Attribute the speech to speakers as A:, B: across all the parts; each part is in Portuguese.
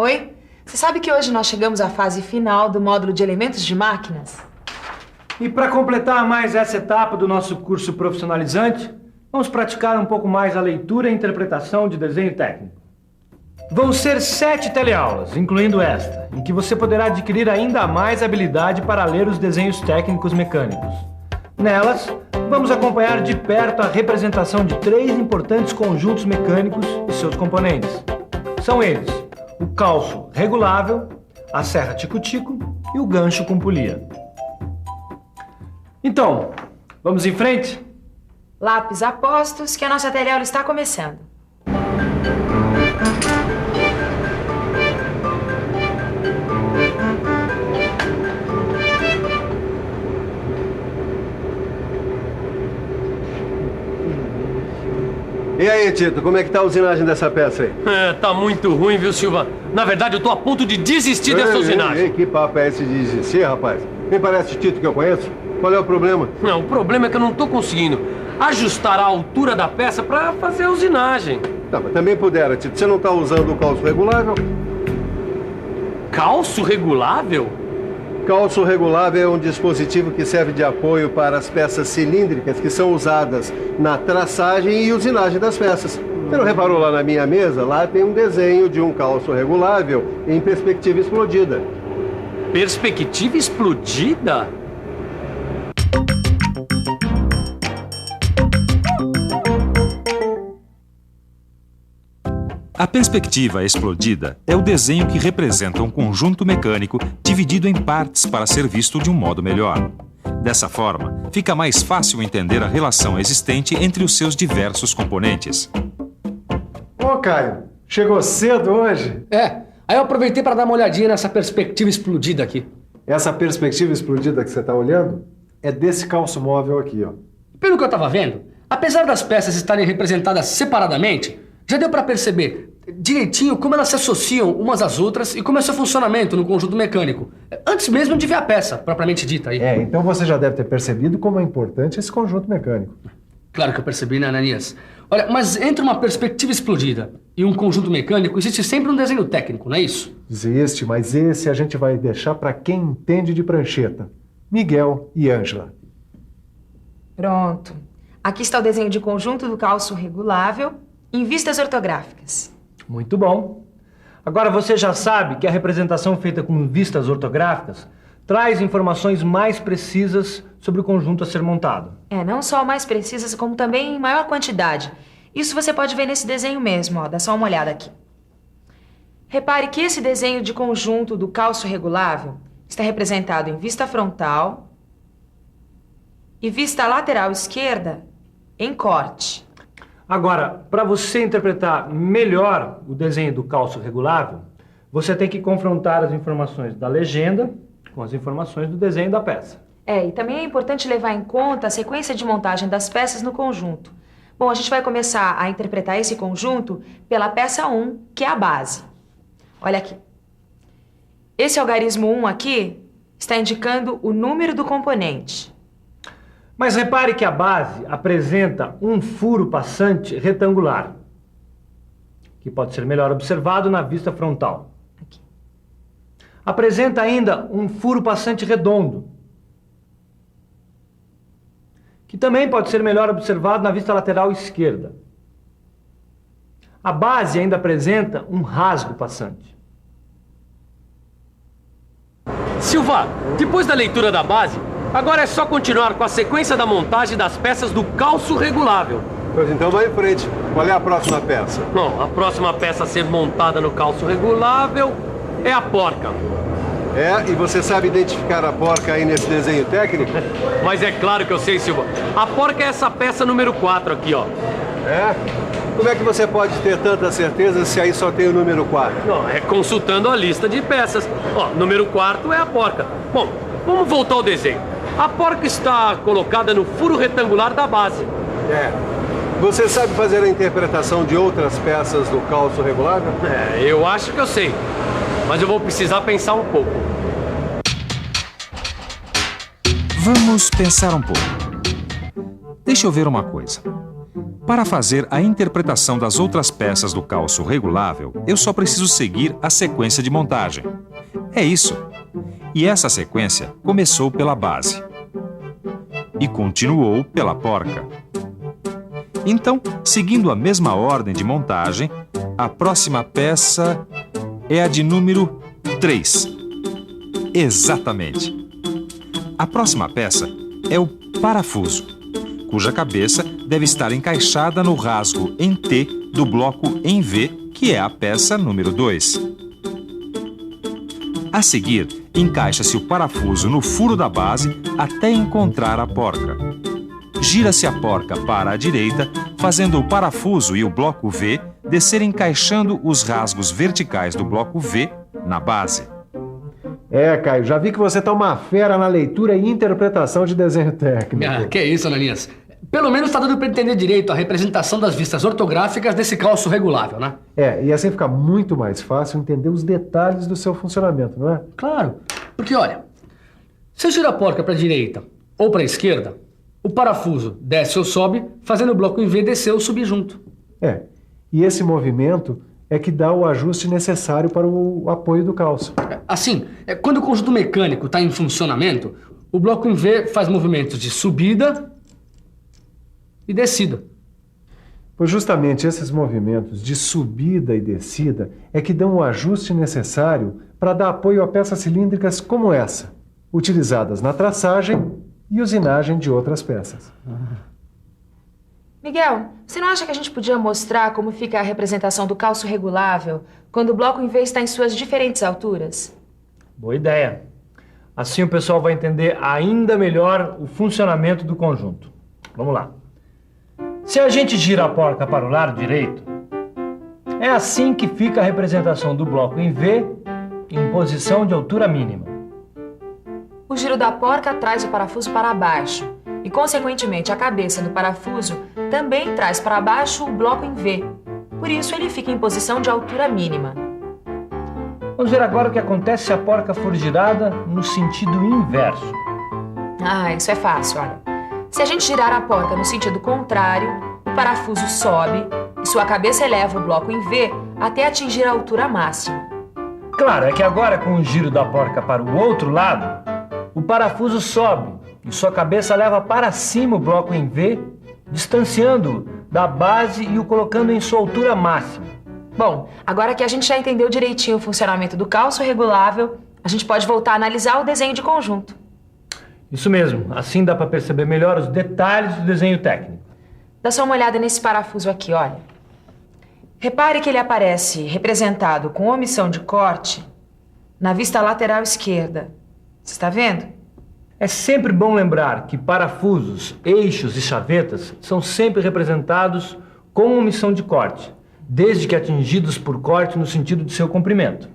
A: Oi? Você sabe que hoje nós chegamos à fase final do módulo de elementos de máquinas?
B: E para completar mais essa etapa do nosso curso profissionalizante, vamos praticar um pouco mais a leitura e interpretação de desenho técnico. Vão ser 7 teleaulas, incluindo esta, em que você poderá adquirir ainda mais habilidade para ler os desenhos técnicos mecânicos. Nelas, vamos acompanhar de perto a representação de 3 importantes conjuntos mecânicos e seus componentes. São eles: o calço regulável, a serra tico-tico e o gancho com polia. Então, vamos em frente?
A: Lápis a postos, que a nossa teleaula está começando.
C: E aí, Tito, como é que tá a usinagem dessa peça aí?
D: Tá muito ruim, viu, Silva? Na verdade, eu tô a ponto de desistir dessa usinagem.
C: Ei, que papo é esse de desistir, rapaz? Nem parece Tito que eu conheço. Qual é o problema?
D: Não, o problema é que eu não tô conseguindo ajustar a altura da peça pra fazer a usinagem.
C: Tá, mas também pudera, Tito. Você não tá usando o calço regulável?
D: Calço regulável?
C: Calço regulável é um dispositivo que serve de apoio para as peças cilíndricas que são usadas na traçagem e usinagem das peças. Você não reparou lá na minha mesa? Lá tem um desenho de um calço regulável em perspectiva explodida.
D: Perspectiva explodida?
E: A perspectiva explodida é o desenho que representa um conjunto mecânico dividido em partes para ser visto de um modo melhor. Dessa forma, fica mais fácil entender a relação existente entre os seus diversos componentes.
F: Ô, Caio, chegou cedo hoje?
G: Aí eu aproveitei para dar uma olhadinha nessa perspectiva explodida aqui.
F: Essa perspectiva explodida que você está olhando é desse calço móvel aqui, ó.
G: Pelo que eu estava vendo, apesar das peças estarem representadas separadamente, já deu para perceber direitinho como elas se associam umas às outras e como é seu funcionamento no conjunto mecânico, antes mesmo de ver a peça, propriamente dita aí.
F: Então você já deve ter percebido como é importante esse conjunto mecânico.
G: Claro que eu percebi, né, Ananias? Olha, mas entre uma perspectiva explodida e um conjunto mecânico, existe sempre um desenho técnico, não é isso?
F: Existe, mas esse a gente vai deixar para quem entende de prancheta. Miguel e Ângela.
A: Pronto. Aqui está o desenho de conjunto do calço regulável em vistas ortográficas.
B: Muito bom. Agora você já sabe que a representação feita com vistas ortográficas traz informações mais precisas sobre o conjunto a ser montado.
A: Não só mais precisas, como também em maior quantidade. Isso você pode ver nesse desenho mesmo, ó. Dá só uma olhada aqui. Repare que esse desenho de conjunto do calço regulável está representado em vista frontal e vista lateral esquerda em corte.
B: Agora, para você interpretar melhor o desenho do calço regulável, você tem que confrontar as informações da legenda com as informações do desenho da peça.
A: E também é importante levar em conta a sequência de montagem das peças no conjunto. Bom, a gente vai começar a interpretar esse conjunto pela peça 1, que é a base. Olha aqui. Esse algarismo 1 aqui está indicando o número do componente.
B: Mas repare que a base apresenta um furo passante retangular, que pode ser melhor observado na vista frontal.
A: Aqui.
B: Apresenta ainda um furo passante redondo, que também pode ser melhor observado na vista lateral esquerda. A base ainda apresenta um rasgo passante.
D: Silva, depois da leitura da base, agora é só continuar com a sequência da montagem das peças do calço regulável.
C: Pois então vai em frente. Qual é a próxima peça?
D: Bom, a próxima peça a ser montada no calço regulável é a porca.
C: E você sabe identificar a porca aí nesse desenho técnico?
D: Mas é claro que eu sei, Silva. A porca é essa peça número 4 aqui, ó.
C: Como é que você pode ter tanta certeza se aí só tem o número 4?
D: Não, é consultando a lista de peças. Ó, número 4 é a porca. Bom, vamos voltar ao desenho. A porca está colocada no furo retangular da base.
C: Você sabe fazer a interpretação de outras peças do calço regulável?
D: Eu acho que eu sei. Mas eu vou precisar pensar um pouco.
E: Vamos pensar um pouco. Deixa eu ver uma coisa. Para fazer a interpretação das outras peças do calço regulável, eu só preciso seguir a sequência de montagem. É isso. E essa sequência começou pela base e continuou pela porca. Então, seguindo a mesma ordem de montagem, a próxima peça é a de número 3. Exatamente. A próxima peça é o parafuso, cuja cabeça deve estar encaixada no rasgo em T do bloco em V, que é a peça número 2. A seguir, encaixa-se o parafuso no furo da base até encontrar a porca. Gira-se a porca para a direita, fazendo o parafuso e o bloco V descer encaixando os rasgos verticais do bloco V na base.
F: Caio, já vi que você tá uma fera na leitura e interpretação de desenho técnico.
G: Que isso, Ananias. Pelo menos tá dando para entender direito a representação das vistas ortográficas desse calço regulável, né?
F: E assim fica muito mais fácil entender os detalhes do seu funcionamento, não é?
G: Claro, porque olha, se gira a porca para a direita ou para a esquerda, o parafuso desce ou sobe, fazendo o bloco em V descer ou subir junto.
F: E esse movimento é que dá o ajuste necessário para o apoio do calço.
G: Assim, quando o conjunto mecânico está em funcionamento, o bloco em V faz movimentos de subida e descida.
F: Pois justamente esses movimentos de subida e descida é que dão o ajuste necessário para dar apoio a peças cilíndricas como essa, utilizadas na traçagem e usinagem de outras peças.
A: Miguel, você não acha que a gente podia mostrar como fica a representação do calço regulável quando o bloco em V está em suas diferentes alturas?
B: Boa ideia. Assim o pessoal vai entender ainda melhor o funcionamento do conjunto. Vamos lá. Se a gente gira a porca para o lado direito, é assim que fica a representação do bloco em V em posição de altura mínima.
A: O giro da porca traz o parafuso para baixo e, consequentemente, a cabeça do parafuso também traz para baixo o bloco em V. Por isso, ele fica em posição de altura mínima.
B: Vamos ver agora o que acontece se a porca for girada no sentido inverso.
A: Isso é fácil, olha. Se a gente girar a porca no sentido contrário, o parafuso sobe e sua cabeça eleva o bloco em V até atingir a altura máxima.
B: Claro, é que agora com o giro da porca para o outro lado, o parafuso sobe e sua cabeça leva para cima o bloco em V, distanciando-o da base e o colocando em sua altura máxima.
A: Bom, agora que a gente já entendeu direitinho o funcionamento do calço regulável, a gente pode voltar a analisar o desenho de conjunto.
B: Isso mesmo, assim dá para perceber melhor os detalhes do desenho técnico.
A: Dá só uma olhada nesse parafuso aqui, olha. Repare que ele aparece representado com omissão de corte na vista lateral esquerda. Você está vendo?
B: É sempre bom lembrar que parafusos, eixos e chavetas são sempre representados com omissão de corte, desde que atingidos por corte no sentido de seu comprimento.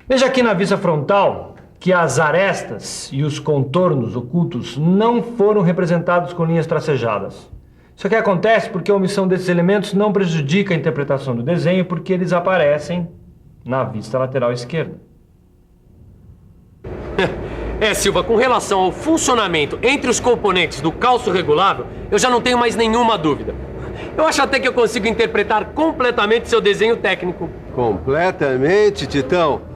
B: Veja aqui na vista frontal que as arestas e os contornos ocultos não foram representados com linhas tracejadas. Isso aqui acontece porque a omissão desses elementos não prejudica a interpretação do desenho, porque eles aparecem na vista lateral esquerda.
D: Silva, com relação ao funcionamento entre os componentes do calço regulável, eu já não tenho mais nenhuma dúvida. Eu acho até que eu consigo interpretar completamente seu desenho técnico.
C: Completamente, Titão?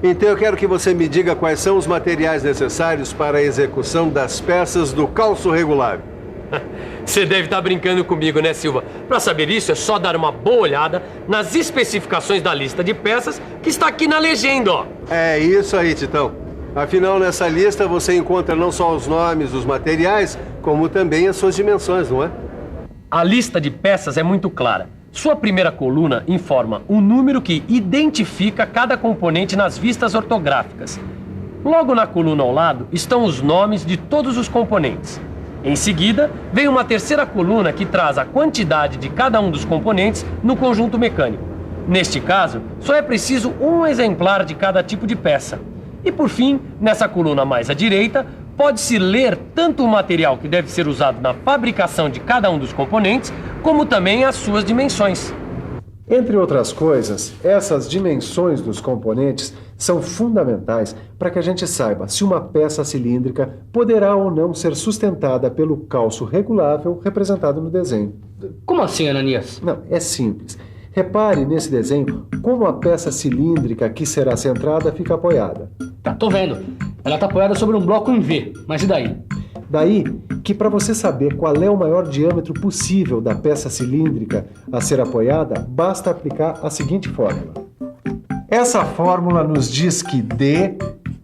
C: Então eu quero que você me diga quais são os materiais necessários para a execução das peças do calço regulável.
D: Você deve estar brincando comigo, né, Silva? Para saber isso, é só dar uma boa olhada nas especificações da lista de peças que está aqui na legenda, ó.
C: É isso aí, Titão. Afinal, nessa lista você encontra não só os nomes dos materiais, como também as suas dimensões, não é?
D: A lista de peças é muito clara. Sua primeira coluna informa o número que identifica cada componente nas vistas ortográficas. Logo na coluna ao lado estão os nomes de todos os componentes. Em seguida, vem uma terceira coluna que traz a quantidade de cada um dos componentes no conjunto mecânico. Neste caso, só é preciso um exemplar de cada tipo de peça. E por fim, nessa coluna mais à direita, pode-se ler tanto o material que deve ser usado na fabricação de cada um dos componentes, como também as suas dimensões.
F: Entre outras coisas, essas dimensões dos componentes são fundamentais para que a gente saiba se uma peça cilíndrica poderá ou não ser sustentada pelo calço regulável representado no desenho.
G: Como assim, Ananias?
F: Não, é simples. Repare nesse desenho como a peça cilíndrica que será centrada fica apoiada.
G: Tá, tô vendo. Ela tá apoiada sobre um bloco em V, mas e daí?
F: Daí que para você saber qual é o maior diâmetro possível da peça cilíndrica a ser apoiada, basta aplicar a seguinte fórmula. Essa fórmula nos diz que D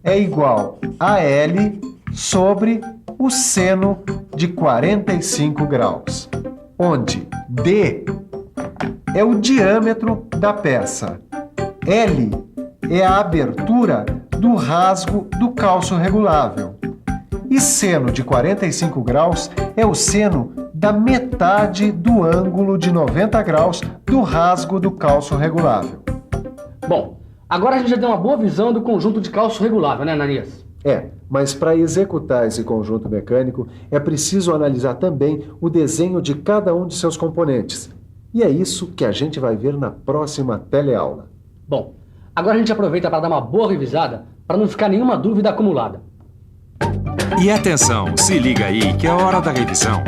F: é igual a L sobre o seno de 45 graus, onde D é o diâmetro da peça, L é a abertura do rasgo do calço regulável. E seno de 45 graus é o seno da metade do ângulo de 90 graus do rasgo do calço regulável.
G: Bom, agora a gente já deu uma boa visão do conjunto de calço regulável, né, Ananias?
F: Mas para executar esse conjunto mecânico é preciso analisar também o desenho de cada um de seus componentes. E é isso que a gente vai ver na próxima teleaula.
G: Bom, agora a gente aproveita para dar uma boa revisada para não ficar nenhuma dúvida acumulada.
E: E atenção, se liga aí que é hora da revisão.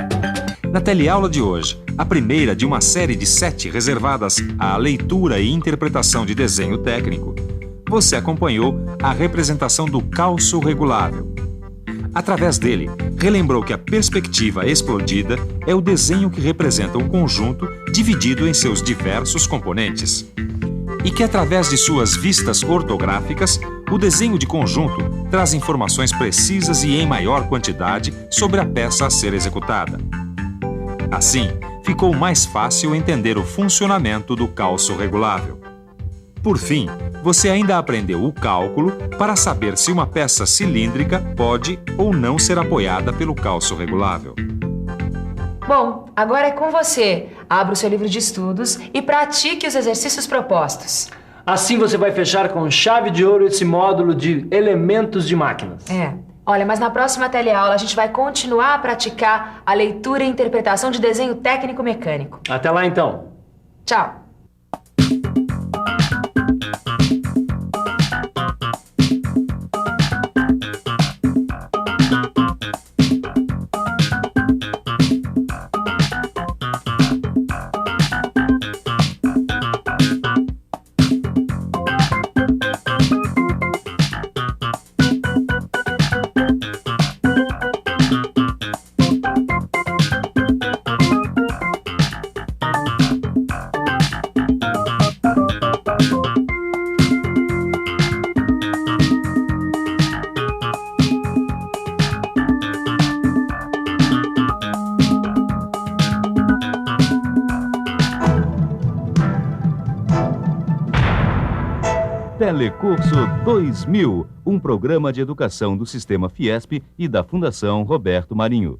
E: Na teleaula de hoje, a primeira de uma série de 7 reservadas à leitura e interpretação de desenho técnico, você acompanhou a representação do calço regulável. Através dele, relembrou que a perspectiva explodida é o desenho que representa um conjunto dividido em seus diversos componentes. E que através de suas vistas ortográficas, o desenho de conjunto traz informações precisas e em maior quantidade sobre a peça a ser executada. Assim, ficou mais fácil entender o funcionamento do calço regulável. Por fim, você ainda aprendeu o cálculo para saber se uma peça cilíndrica pode ou não ser apoiada pelo calço regulável.
A: Bom, agora é com você. Abra o seu livro de estudos e pratique os exercícios propostos.
B: Assim você vai fechar com chave de ouro esse módulo de elementos de máquinas.
A: Olha, mas na próxima teleaula a gente vai continuar a praticar a leitura e interpretação de desenho técnico-mecânico.
B: Até lá então.
A: Tchau!
H: Telecurso 2000, um programa de educação do Sistema Fiesp e da Fundação Roberto Marinho.